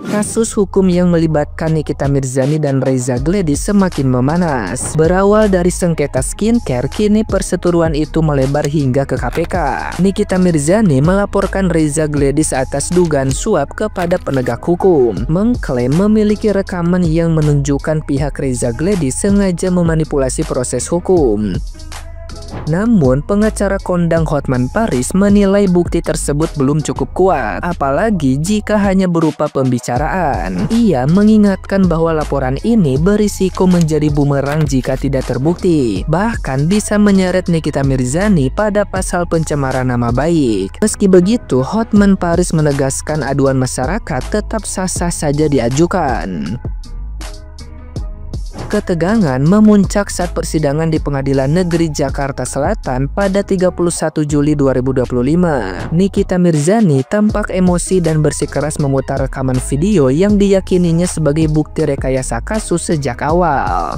Kasus hukum yang melibatkan Nikita Mirzani dan Reza Gladys semakin memanas. Berawal dari sengketa skincare, kini perseteruan itu melebar hingga ke KPK. Nikita Mirzani melaporkan Reza Gladys atas dugaan suap kepada penegak hukum, mengklaim memiliki rekaman yang menunjukkan pihak Reza Gladys sengaja memanipulasi proses hukum. Namun, pengacara kondang Hotman Paris menilai bukti tersebut belum cukup kuat, apalagi jika hanya berupa pembicaraan. Ia mengingatkan bahwa laporan ini berisiko menjadi bumerang jika tidak terbukti, bahkan bisa menyeret Nikita Mirzani pada pasal pencemaran nama baik. Meski begitu, Hotman Paris menegaskan aduan masyarakat tetap sah-sah saja diajukan. Ketegangan memuncak saat persidangan di Pengadilan Negeri Jakarta Selatan pada 31 Juli 2025. Nikita Mirzani tampak emosi dan bersikeras memutar rekaman video yang diyakininya sebagai bukti rekayasa kasus sejak awal.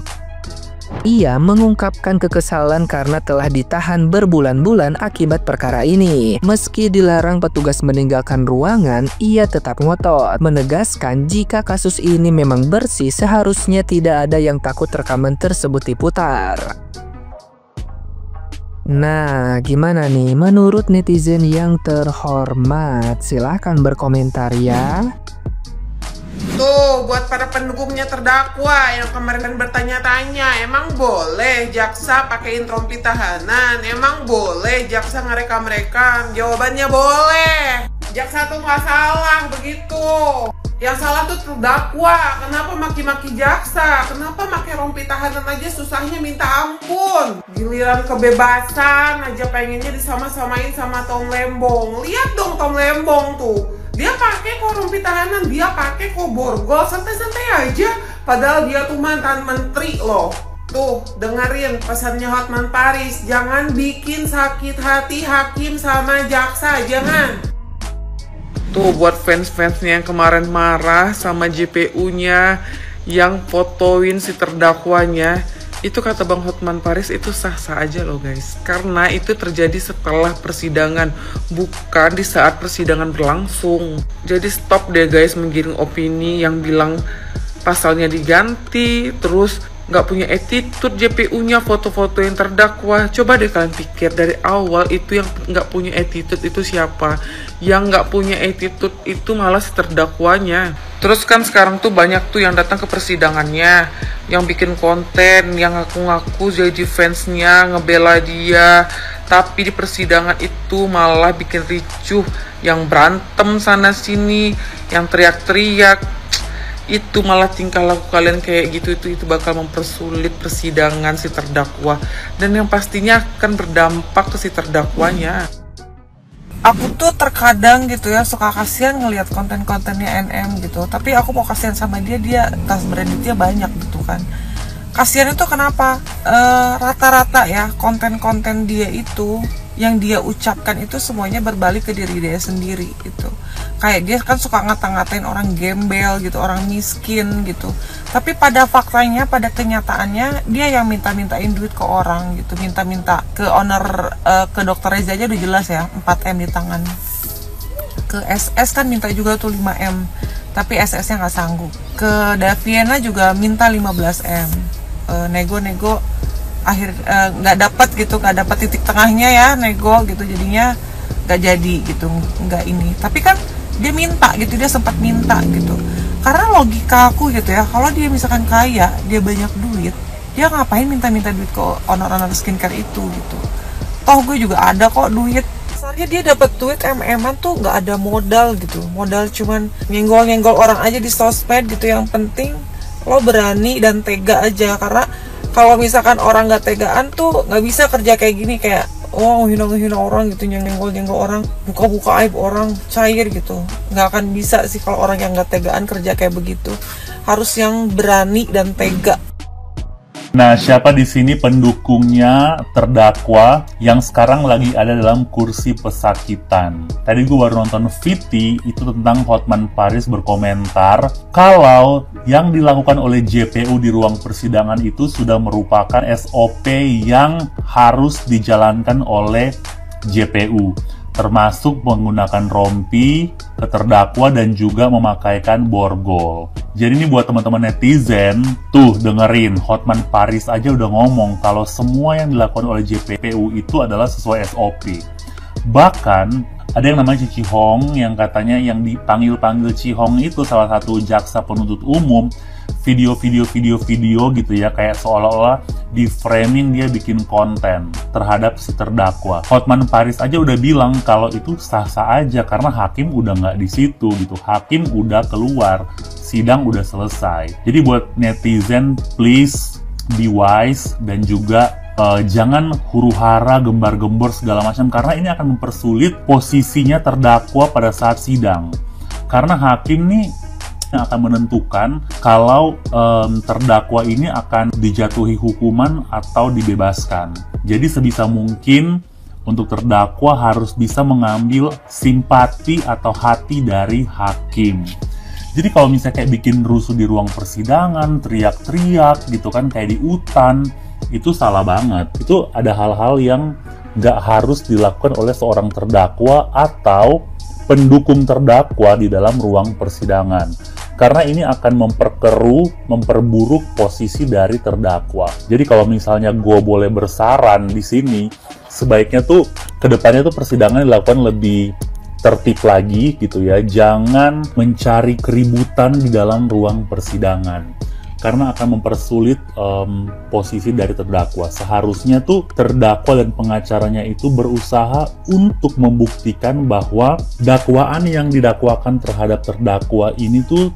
Ia mengungkapkan kekesalan karena telah ditahan berbulan-bulan akibat perkara ini. Meski dilarang petugas meninggalkan ruangan, ia tetap ngotot, menegaskan jika kasus ini memang bersih seharusnya tidak ada yang takut rekaman tersebut diputar. Nah, gimana nih menurut netizen yang terhormat? Silahkan berkomentar ya. Tuh, buat para pendukungnya terdakwa yang kemarin bertanya-tanya, emang boleh jaksa pakein rompi tahanan? Emang boleh jaksa ngerekam-rekam? Jawabannya boleh. Jaksa tuh nggak salah begitu. Yang salah tuh terdakwa. Kenapa maki-maki jaksa? Kenapa pakai rompi tahanan aja susahnya minta ampun? Giliran kebebasan aja pengennya disama-samain sama Tom Lembong. Lihat dong Tom Lembong tuh. Dia pakai kok rompi tahanan, dia pakai kok borgol, santai-santai aja. Padahal dia tuh mantan menteri loh. Tuh, dengerin pesannya Hotman Paris. Jangan bikin sakit hati hakim sama jaksa, jangan. Tuh, buat fans-fansnya yang kemarin marah sama JPU-nya yang fotoin si terdakwanya. Itu kata Bang Hotman Paris itu sah-sah aja loh guys. Karena itu terjadi setelah persidangan, bukan di saat persidangan berlangsung. Jadi stop deh guys menggiring opini yang bilang pasalnya diganti, terus nggak punya attitude JPU-nya, foto-foto yang terdakwa. Coba deh kalian pikir dari awal itu yang nggak punya attitude itu siapa? Yang nggak punya attitude itu malah si terdakwanya. Terus kan sekarang tuh banyak tuh yang datang ke persidangannya, yang bikin konten, yang ngaku-ngaku jadi fansnya, ngebela dia. Tapi di persidangan itu malah bikin ricuh, yang berantem sana-sini, yang teriak-teriak. Itu malah tingkah laku kalian kayak gitu, itu bakal mempersulit persidangan si terdakwa. Dan yang pastinya akan berdampak ke si terdakwanya. Aku tuh terkadang gitu ya suka kasihan ngelihat konten-kontennya NM gitu. Tapi aku mau kasihan sama dia tas brandednya banyak gitu kan. Kasihan itu kenapa? Rata-rata ya konten-konten dia itu yang dia ucapkan itu semuanya berbalik ke diri dia sendiri gitu. Kayak dia kan suka ngata-ngatain orang gembel gitu, orang miskin gitu. Tapi pada faktanya, pada kenyataannya dia yang minta-mintain duit ke orang gitu, minta-minta ke owner, ke dokter Reza aja udah jelas ya, 4M di tangan. Ke SS kan minta juga tuh 5M, tapi SS-nya nggak sanggup. Ke Daviena juga minta 15M. Nego-nego akhir nggak dapat gitu, nggak dapat titik tengahnya ya, nego gitu, jadinya nggak jadi gitu, nggak ini. Tapi kan dia minta gitu, dia sempat minta gitu. Karena logika aku gitu ya, kalau dia misalkan kaya, dia banyak duit, dia ngapain minta-minta duit ke owner-owner skincare itu gitu. Toh gue juga ada kok duit. Soalnya dia dapat duit MM-an tuh nggak ada modal gitu, modal cuman nyenggol-nyenggol orang aja di sosmed gitu. Yang penting lo berani dan tega aja, karena kalau misalkan orang nggak tegaan tuh nggak bisa kerja kayak gini, kayak oh hina-hina orang gitu, nyenggol-nyenggol orang, buka-buka aib orang, cair gitu. Nggak akan bisa sih kalau orang yang nggak tegaan kerja kayak begitu. Harus yang berani dan tega. Nah, siapa di sini pendukungnya terdakwa yang sekarang lagi ada dalam kursi pesakitan? Tadi gue baru nonton VT itu tentang Hotman Paris berkomentar kalau yang dilakukan oleh JPU di ruang persidangan itu sudah merupakan SOP yang harus dijalankan oleh JPU. termasuk menggunakan rompi ke terdakwa dan juga memakaikan borgol. Jadi ini buat teman-teman netizen, tuh dengerin, Hotman Paris aja udah ngomong kalau semua yang dilakukan oleh JPU itu adalah sesuai SOP. Bahkan ada yang namanya Cici Hong yang katanya yang dipanggil-panggil Cici Hong itu salah satu jaksa penuntut umum, video gitu ya, kayak seolah-olah di framing dia bikin konten terhadap si terdakwa. Hotman Paris aja udah bilang kalau itu sah-sah aja karena hakim udah nggak di situ gitu, hakim udah keluar, sidang udah selesai. Jadi buat netizen, please be wise dan juga jangan huru-hara, gembar-gembor segala macam karena ini akan mempersulit posisinya terdakwa pada saat sidang. Karena hakim nih yang akan menentukan kalau terdakwa ini akan dijatuhi hukuman atau dibebaskan. Jadi sebisa mungkin untuk terdakwa harus bisa mengambil simpati atau hati dari hakim. Jadi kalau misalnya kayak bikin rusuh di ruang persidangan, teriak-teriak gitu kan kayak di hutan, itu salah banget. Itu ada hal-hal yang nggak harus dilakukan oleh seorang terdakwa atau pendukung terdakwa di dalam ruang persidangan. Karena ini akan memperburuk posisi dari terdakwa. Jadi kalau misalnya gue boleh bersaran di sini, sebaiknya tuh kedepannya tuh persidangan dilakukan lebih tertib lagi gitu ya. Jangan mencari keributan di dalam ruang persidangan. Karena akan mempersulit posisi dari terdakwa. Seharusnya tuh terdakwa dan pengacaranya itu berusaha untuk membuktikan bahwa dakwaan yang didakwakan terhadap terdakwa ini tuh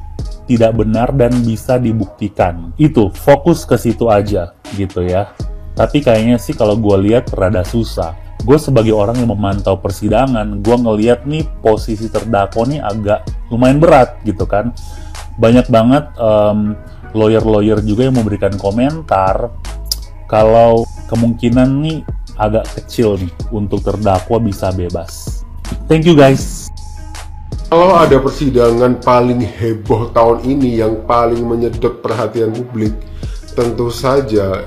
tidak benar dan bisa dibuktikan. Itu, fokus ke situ aja gitu ya. Tapi kayaknya sih kalau gue lihat rada susah. Gue sebagai orang yang memantau persidangan, gue ngeliat nih posisi terdakwa nih agak lumayan berat gitu kan. Banyak banget lawyer-lawyer juga yang memberikan komentar kalau kemungkinan nih agak kecil nih untuk terdakwa bisa bebas. Thank you guys. Kalau ada persidangan paling heboh tahun ini yang paling menyedot perhatian publik, tentu saja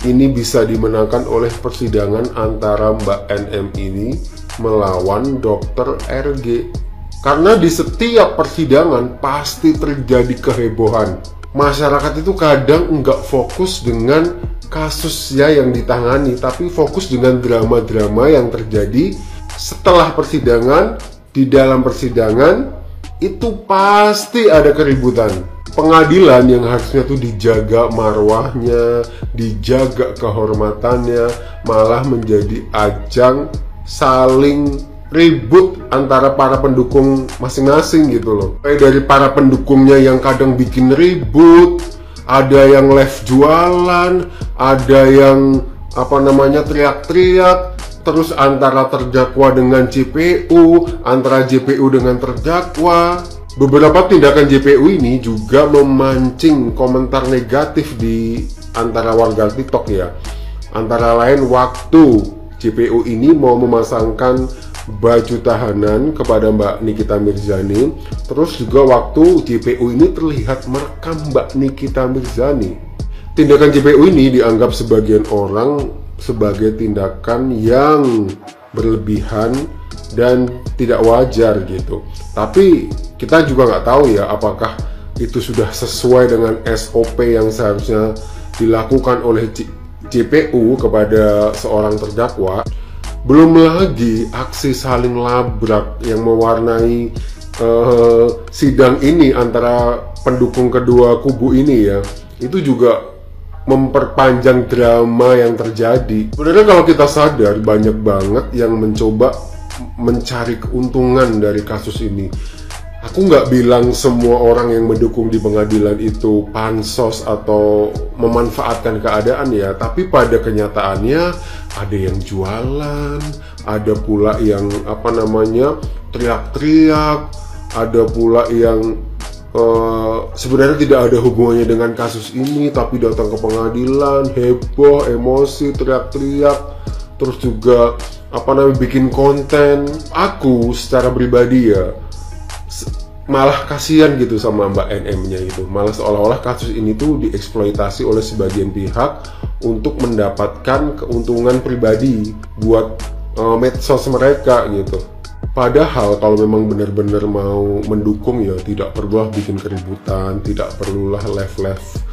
ini bisa dimenangkan oleh persidangan antara Mbak NM ini melawan Dr. RG. Karena di setiap persidangan pasti terjadi kehebohan. Masyarakat itu kadang nggak fokus dengan kasusnya yang ditangani, tapi fokus dengan drama-drama yang terjadi setelah persidangan. Di dalam persidangan itu pasti ada keributan. Pengadilan yang harusnya tuh dijaga marwahnya, dijaga kehormatannya, malah menjadi ajang saling ribut antara para pendukung masing-masing gitu loh. Kayak dari para pendukungnya yang kadang bikin ribut, ada yang live jualan, ada yang teriak-teriak, terus antara terdakwa dengan JPU, antara JPU dengan terdakwa. Beberapa tindakan JPU ini juga memancing komentar negatif di antara warga TikTok ya. Antara lain waktu JPU ini mau memasangkan baju tahanan kepada Mbak Nikita Mirzani, terus juga waktu JPU ini terlihat merekam Mbak Nikita Mirzani. Tindakan JPU ini dianggap sebagian orang sebagai tindakan yang berlebihan dan tidak wajar gitu. Tapi kita juga nggak tahu ya apakah itu sudah sesuai dengan SOP yang seharusnya dilakukan oleh JPU kepada seorang terdakwa. Belum lagi aksi saling labrak yang mewarnai sidang ini antara pendukung kedua kubu ini ya. Itu juga memperpanjang drama yang terjadi. Sebenarnya kalau kita sadar, banyak banget yang mencoba mencari keuntungan dari kasus ini. Aku nggak bilang semua orang yang mendukung di pengadilan itu pansos atau memanfaatkan keadaan ya, tapi pada kenyataannya ada yang jualan, ada pula yang teriak-teriak, ada pula yang sebenarnya tidak ada hubungannya dengan kasus ini tapi datang ke pengadilan, heboh, emosi, teriak-teriak, terus juga bikin konten. Aku secara pribadi ya malah kasihan gitu sama Mbak NM-nya itu. Malah seolah-olah kasus ini tuh dieksploitasi oleh sebagian pihak untuk mendapatkan keuntungan pribadi buat medsos mereka gitu. Padahal kalau memang benar-benar mau mendukung ya tidak perlulah bikin keributan, tidak perlulah live-live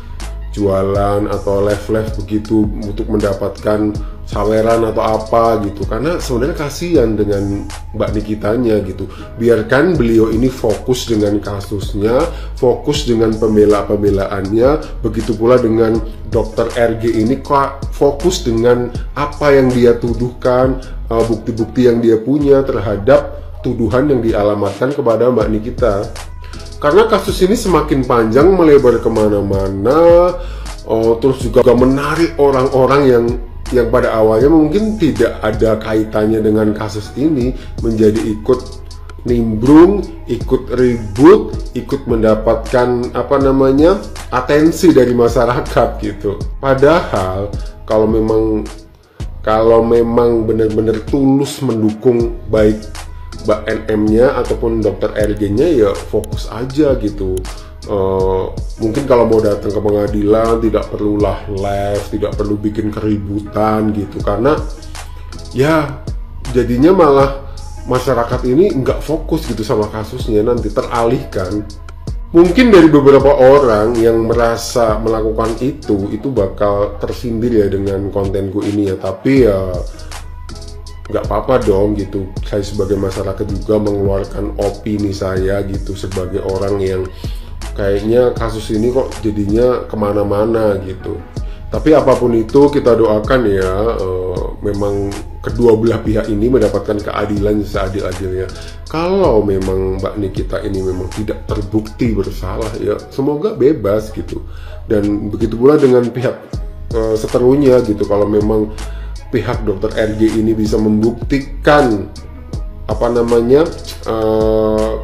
jualan atau live-live begitu untuk mendapatkan saweran atau apa gitu. Karena sebenarnya kasihan dengan Mbak Nikitanya gitu. Biarkan beliau ini fokus dengan kasusnya, fokus dengan pembela-pembelaannya. Begitu pula dengan Dr. RG ini kok fokus dengan apa yang dia tuduhkan, bukti-bukti yang dia punya terhadap tuduhan yang dialamatkan kepada Mbak Nikita. Karena kasus ini semakin panjang, melebar kemana-mana, terus juga menarik orang-orang yang pada awalnya mungkin tidak ada kaitannya dengan kasus ini menjadi ikut nimbrung, ikut ribut, ikut mendapatkan atensi dari masyarakat gitu. Padahal kalau memang benar-benar tulus mendukung baik Mbak NM-nya ataupun Dr. RG-nya ya fokus aja gitu. Mungkin kalau mau datang ke pengadilan tidak perlulah live, tidak perlu bikin keributan gitu, karena ya jadinya malah masyarakat ini nggak fokus gitu sama kasusnya, nanti teralihkan. Mungkin dari beberapa orang yang merasa melakukan itu bakal tersindir ya dengan kontenku ini ya, tapi ya nggak apa-apa dong gitu. Saya sebagai masyarakat juga mengeluarkan opini saya gitu sebagai orang yang kayaknya kasus ini kok jadinya kemana-mana gitu. Tapi apapun itu kita doakan ya, memang kedua belah pihak ini mendapatkan keadilan seadil-adilnya. Kalau memang Mbak Nikita ini memang tidak terbukti bersalah ya semoga bebas gitu. Dan begitu pula dengan pihak seterunya gitu. Kalau memang pihak Dr. RG ini bisa membuktikan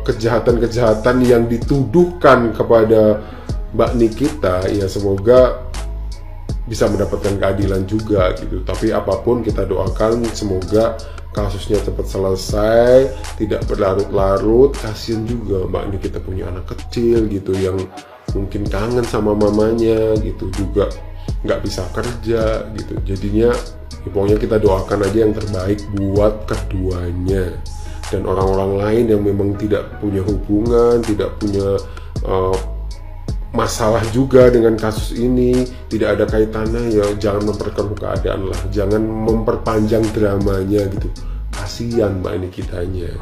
kejahatan-kejahatan yang dituduhkan kepada Mbak Nikita, ya semoga bisa mendapatkan keadilan juga gitu. Tapi apapun kita doakan semoga kasusnya cepat selesai, tidak berlarut-larut. Kasian juga Mbak Nikita punya anak kecil gitu yang mungkin kangen sama mamanya gitu, juga nggak bisa kerja gitu. Jadinya ya pokoknya kita doakan aja yang terbaik buat keduanya. Dan orang-orang lain yang memang tidak punya hubungan, tidak punya masalah juga dengan kasus ini, tidak ada kaitannya, ya jangan memperkeruh keadaan lah, jangan memperpanjang dramanya gitu. Kasihan Mbak Nikitanya.